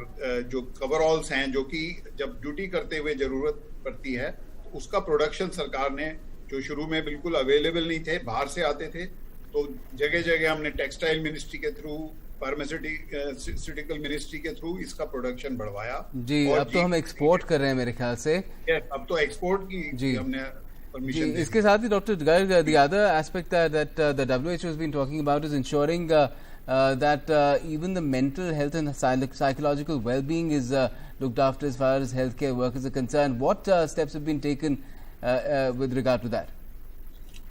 जो कवरऑल्स हैं, जो कि जब ड्यूटी करते हुए जरूरत पड़ती है तो उसका प्रोडक्शन सरकार ने, जो शुरू में बिल्कुल अवेलेबल नहीं थे, बाहर से आते थे, तो जगह जगह हमने टेक्सटाइल मिनिस्ट्री के थ्रू, फार्मास्यूटिकल मिनिस्ट्री के थ्रू इसका प्रोडक्शन बढ़वाया। जी, अब तो हम एक्सपोर्ट कर रहे हैं मेरे ख्याल से। अब तो एक्सपोर्ट की हमने परमिशन। इसके साथ ही doctor Garg, the other aspect that the WHO has been talking about is ensuring that even the mental health and psychological well-being is looked after as far as healthcare workers are concerned. What steps have been taken with regard to that?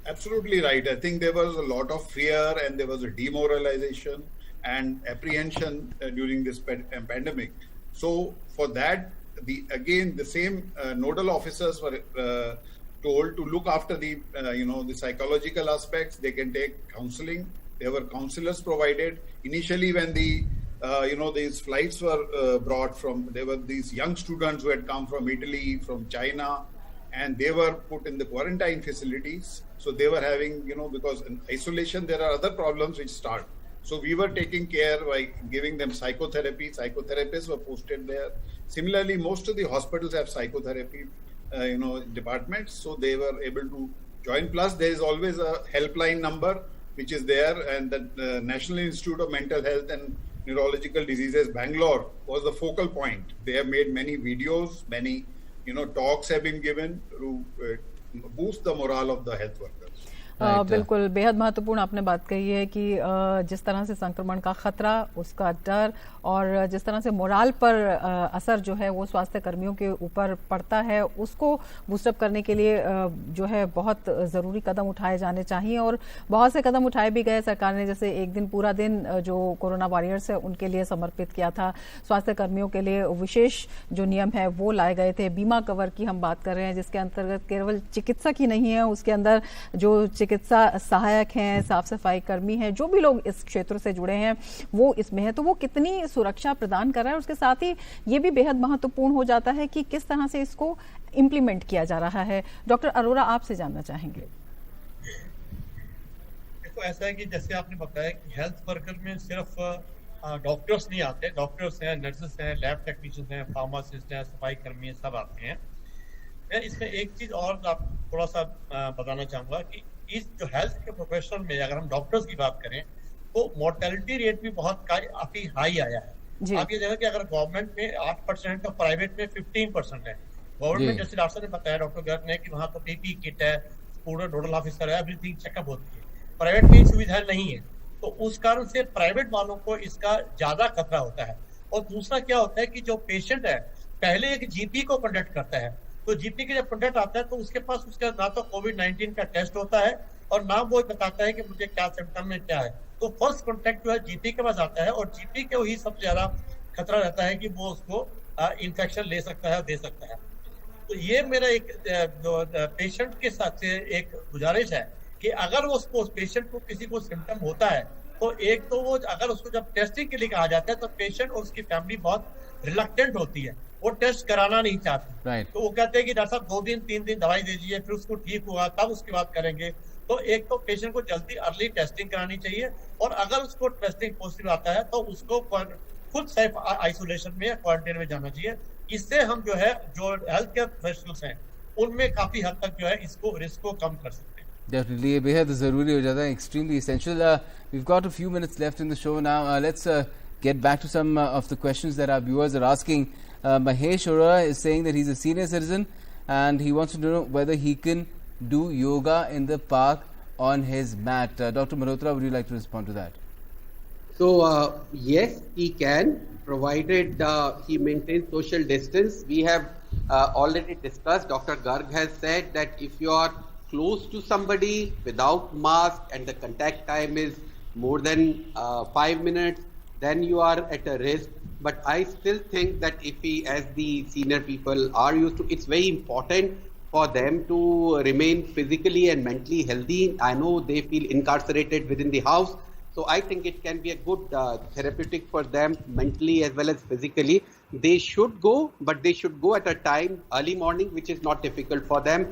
Absolutely right. I think there was a lot of fear and there was a demoralization and apprehension during this pandemic. So for that, the same nodal officers were told to look after the the psychological aspects. They can take counseling. There were counselors provided initially when these flights were brought from. There were these young students who had come from Italy, from China, and they were put in the quarantine facilities. So they were having, because in isolation there are other problems which start. So we were taking care by giving them psychotherapy. Psychotherapists were posted there. Similarly, most of the hospitals have psychotherapy, departments. So they were able to join. Plus, there is always a helpline number which is there, and the National Institute of Mental Health and Neurological Diseases, Bangalore, was the focal point. They have made many videos, many talks have been given to boost the morale of the health workers. बिल्कुल बेहद महत्वपूर्ण आपने बात कही है कि जिस तरह से संक्रमण का खतरा, उसका डर और जिस तरह से मोराल पर असर जो है वो स्वास्थ्य कर्मियों के ऊपर पड़ता है, उसको बूस्टअप करने के लिए जो है बहुत ज़रूरी कदम उठाए जाने चाहिए और बहुत से कदम उठाए भी गए सरकार ने। जैसे एक दिन पूरा दिन जो कोरोना वॉरियर्स है उनके लिए समर्पित किया था। स्वास्थ्य कर्मियों के लिए विशेष जो नियम है वो लाए गए थे। बीमा कवर की हम बात कर रहे हैं जिसके अंतर्गत केवल चिकित्सक ही नहीं है, उसके अंदर जो चिकित्सा सहायक हैं, साफ सफाई कर्मी हैं, जो भी लोग इस क्षेत्र से जुड़े हैं वो इसमें है। तो वो कितनी सुरक्षा प्रदान कर रहा है, उसके साथ ही ये भी बेहद महत्वपूर्ण हो जाता है कि किस तरह से इसको इम्प्लीमेंट किया जा रहा है। डॉक्टर अरोरा, आपसे जानना चाहेंगे। देखो ऐसा है कि जैसे आपने बताया कि हेल्थ वर्कर में सिर्फ डॉक्टर्स नहीं आते, डॉक्टर्स हैं, नर्सेस हैं, लैब टेक्नीशियंस हैं, फार्मासिस्ट हैं, सफाई कर्मी हैं, सब आते हैं। मैं इसमें एक चीज और आप थोड़ा सा बताना चाहूंगा कि इस जो हेल्थ के प्रोफेशन में अगर हम डॉक्टर्स की बात करें तो मोर्टेलिटी रेट भी बहुत काफी हाई आया है। आप ये देखो कि अगर गवर्नमेंट में 8% और प्राइवेट में 15% है। गवर्नमेंट जैसे डॉक्टर ने बताया, डॉक्टर गर्ग ने, कि वहाँ तो पीपी किट है, पूरा नोडल ऑफिसर है, एवरीथिंग चेकअप होती है। प्राइवेट में सुविधा नहीं है, तो उस कारण से प्राइवेट वालों को इसका ज्यादा खतरा होता है। और दूसरा क्या होता है कि जो पेशेंट है पहले एक जीपी को कांटेक्ट करता है, तो जीपी के जब कांटेक्ट आता है तो उसके पास उसका ना तो कोविड-19 का टेस्ट होता है और ना वो बताता है कि मुझे क्या सिम्टम है, क्या है। तो फर्स्ट कांटेक्ट जो है जीपी के पास आता है और जीपी को ही सबसे ज्यादा खतरा रहता है कि वो उसको इन्फेक्शन ले सकता है, दे सकता है। तो ये मेरा एक पेशेंट के साथ से एक गुजारिश है कि अगर वो पेशेंट को किसी को सिम्टम होता है तो एक तो वो अगर उसको जब टेस्टिंग के लिए कहा जाता है तो पेशेंट और उसकी फैमिली बहुत रिलक्टेंट होती है, वो टेस्ट कराना नहीं चाहते। तो वो कहते हैं कि डॉक्टर साहब 2 दिन 3 दिन दवाई दीजिए, फिर उसको ठीक हुआ तब उसकी बात करेंगे। तो एक तो पेशेंट को जल्दी अर्ली टेस्टिंग करानी चाहिए और अगर उसको टेस्टिंग पॉजिटिव आता है तो उसको खुद सेल्फ आइसोलेशन में या क्वारंटाइन में जाना चाहिए। इससे हम जो है जो हेल्थ केयर प्रोफेशनल्स हैं उनमें काफी हद तक जो है इसको रिस्क को कम कर सकते हैं। Definitely, ये बेहद ज़रूरी हो जाता है, extremely essential. We've got a few minutes left in the show now. Let's get back to some of the questions that our viewers are asking. Mahesh Arora is saying that he's a senior citizen and he wants to know whether he can do yoga in the park on his mat. Dr. Malhotra, would you like to respond to that? So, yes, he can, provided he maintains social distance. We have already discussed, Dr. Garg has said that if you are close to somebody without mask and the contact time is more than 5 minutes, then you are at a risk. But I still think that if we, as the senior people are used to, it's very important for them to remain physically and mentally healthy. I know they feel incarcerated within the house, so I think it can be a good therapeutic for them mentally as well as physically. They should go, but they should go at a time, early morning, which is not difficult for them.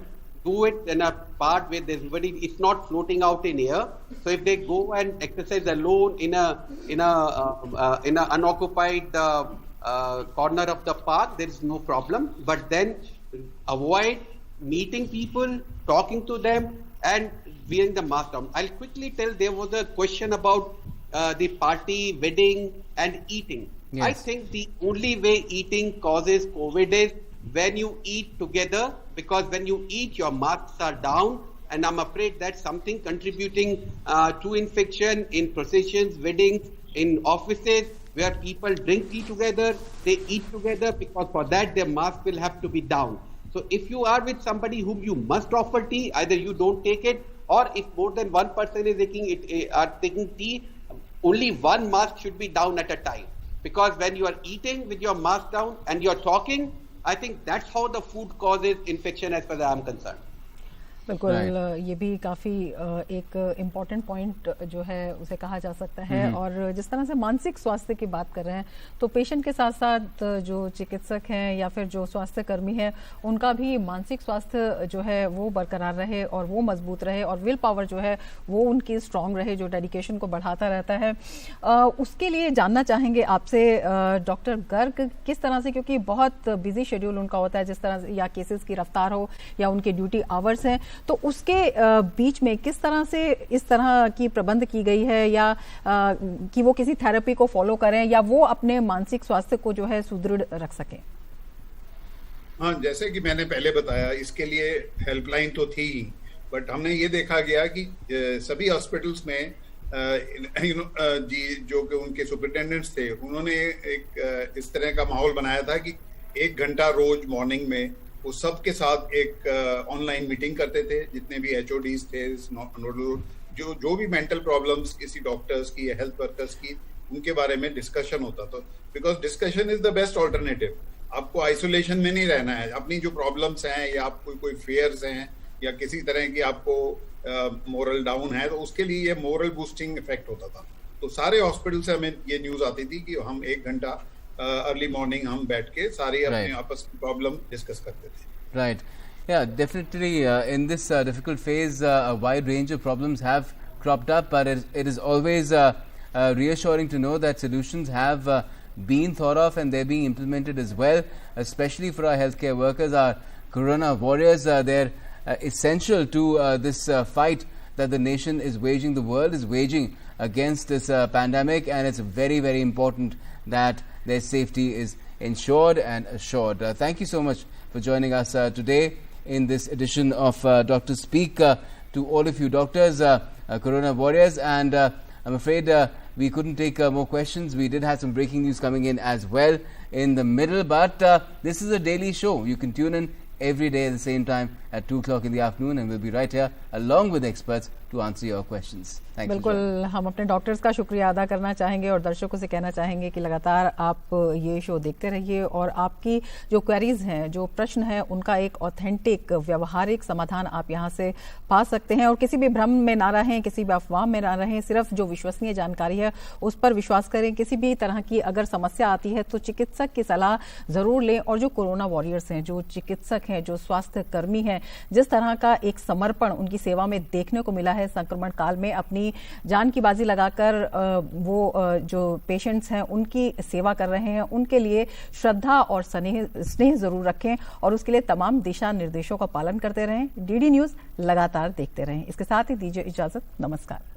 Do it in a part where there's nobody, it's not floating out in air. So if they go and exercise alone in a unoccupied corner of the park, there is no problem. But then avoid meeting people, talking to them, and wearing the mask down. I'll quickly tell, there was a question about the party, wedding, and eating. Yes. I think the only way eating causes COVID is when you eat together, because when you eat, your masks are down, and I'm afraid that's something contributing to infection in processions, weddings, in offices, where people drink tea together, they eat together, because for that their mask will have to be down. So if you are with somebody whom you must offer tea, either you don't take it, or if more than one person is taking tea, only one mask should be down at a time. Because when you are eating with your mask down and you are talking, I think that's how the food causes infection as far as I am concerned. बिल्कुल, ये भी काफ़ी एक important point जो है उसे कहा जा सकता है। और जिस तरह से मानसिक स्वास्थ्य की बात कर रहे हैं, तो पेशेंट के साथ साथ जो चिकित्सक हैं या फिर जो स्वास्थ्य कर्मी हैं, उनका भी मानसिक स्वास्थ्य जो है वो बरकरार रहे और वो मजबूत रहे और विल पावर जो है वो उनकी स्ट्रांग रहे, जो डेडिकेशन को बढ़ाता रहता है। उसके लिए जानना चाहेंगे आपसे डॉक्टर गर्ग, किस तरह से, क्योंकि बहुत बिजी शेड्यूल उनका होता है, जिस तरह से या केसेस की रफ्तार हो या उनके ड्यूटी आवर्स हैं, तो उसके बीच में किस तरह से इस तरह की प्रबंध की गई है, या कि वो किसी थेरेपी को फॉलो करें या वो अपने मानसिक स्वास्थ्य को जो है सुदृढ़ रख सकें? हाँ, जैसे कि मैंने पहले बताया, इसके लिए हेल्पलाइन तो थी, बट हमने ये देखा गया कि सभी हॉस्पिटल्स में जो कि उनके सुपरिटेंडेंट्स थे, उन्होंने एक इस तरह का माहौल बनाया था कि 1 घंटा रोज मॉर्निंग में वो सबके साथ एक ऑनलाइन मीटिंग करते थे, जितने भी HODs थे, जो भी मेंटल प्रॉब्लम्स किसी डॉक्टर्स की या हेल्थ वर्कर्स की, उनके बारे में डिस्कशन होता था। Because discussion is the best alternative. आपको आइसोलेशन में नहीं रहना है। अपनी जो प्रॉब्लम्स हैं या आपको कोई फेयर्स हैं या किसी तरह की आपको मोरल डाउन है, तो उसके लिए ये मोरल बूस्टिंग इफेक्ट होता था। तो सारे हॉस्पिटल से हमें ये न्यूज आती थी कि हम 1 घंटा अर्ली मॉर्निंग हम बैठ के सारी अपने आपस की प्रॉब्लम डिस्कस करते थे। Right, yeah, definitely in this difficult phase a wide range of problems have cropped up, but it is always reassuring to know that solutions have been thought of and they're being implemented as well, especially for our healthcare workers, our corona warriors. They're essential to this fight that the nation is waging, the world is waging against this pandemic, and it's very, very important that their safety is ensured and assured. Thank you so much for joining us today in this edition of Doctors Speak. To all of you doctors, corona warriors, and I'm afraid we couldn't take more questions. We did have some breaking news coming in as well in the middle, but this is a daily show. You can tune in every day at the same time at 2 o'clock in the afternoon, and we'll be right here along with experts to answer your questions. Thank you. बिल्कुल, हम अपने doctors का शुक्रिया अदा करना चाहेंगे और दर्शकों से कहना चाहेंगे कि लगातार आप ये शो देखते रहिए और आपकी जो क्वेरीज हैं, जो प्रश्न हैं, उनका एक ऑथेंटिक व्यवहारिक समाधान आप यहाँ से पा सकते हैं। और किसी भी भ्रम में ना रहें, किसी भी अफवाह में ना रहें, सिर्फ जो विश्वसनीय जानकारी है उस पर विश्वास करें। किसी भी तरह की अगर समस्या आती है तो चिकित्सक की सलाह जरूर लें। और जो कोरोना वॉरियर्स हैं, जो चिकित्सक हैं, जो स्वास्थ्य कर्मी हैं, जिस तरह का एक समर्पण उनकी सेवा में देखने को मिला है संक्रमण काल में, अपनी जान की बाजी लगाकर वो जो पेशेंट्स हैं उनकी सेवा कर रहे हैं, उनके लिए श्रद्धा और स्नेह जरूर रखें और उसके लिए तमाम दिशा निर्देशों का पालन करते रहें। डीडी न्यूज लगातार देखते रहें। इसके साथ ही दीजिए इजाजत। नमस्कार।